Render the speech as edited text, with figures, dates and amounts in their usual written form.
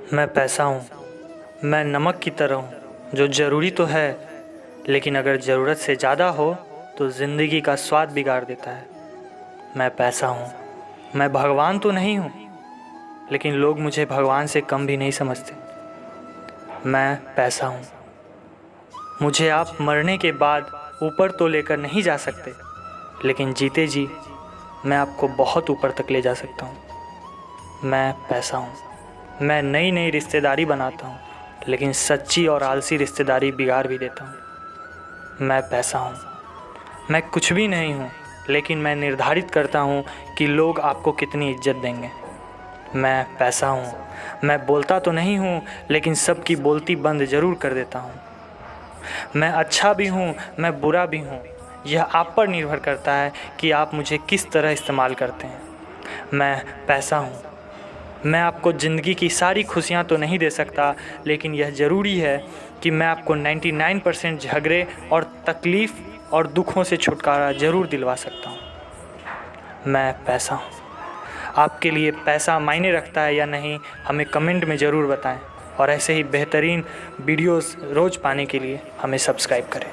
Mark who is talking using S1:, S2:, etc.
S1: मैं पैसा हूँ, मैं नमक की तरह हूँ जो ज़रूरी तो है, लेकिन अगर ज़रूरत से ज़्यादा हो तो ज़िंदगी का स्वाद बिगाड़ देता है। मैं पैसा हूँ, मैं भगवान तो नहीं हूँ, लेकिन लोग मुझे भगवान से कम भी नहीं समझते। मैं पैसा हूँ, मुझे आप मरने के बाद ऊपर तो लेकर नहीं जा सकते, लेकिन जीते जी मैं आपको बहुत ऊपर तक ले जा सकता हूँ। मैं पैसा हूँ, मैं नई नई रिश्तेदारी बनाता हूँ, लेकिन सच्ची और आलसी रिश्तेदारी बिगाड़ भी देता हूँ। मैं पैसा हूँ, मैं कुछ भी नहीं हूँ, लेकिन मैं निर्धारित करता हूँ कि लोग आपको कितनी इज्जत देंगे। मैं पैसा हूँ, मैं बोलता तो नहीं हूँ, लेकिन सबकी बोलती बंद ज़रूर कर देता हूँ। मैं अच्छा भी हूँ, मैं बुरा भी हूँ, यह आप पर निर्भर करता है कि आप मुझे किस तरह इस्तेमाल करते हैं। मैं पैसा हूँ, मैं आपको ज़िंदगी की सारी खुशियाँ तो नहीं दे सकता, लेकिन यह ज़रूरी है कि मैं आपको 99% झगड़े और तकलीफ़ और दुखों से छुटकारा ज़रूर दिलवा सकता हूँ। मैं पैसा हूँ, आपके लिए पैसा मायने रखता है या नहीं, हमें कमेंट में ज़रूर बताएं, और ऐसे ही बेहतरीन वीडियोस रोज़ पाने के लिए हमें सब्सक्राइब करें।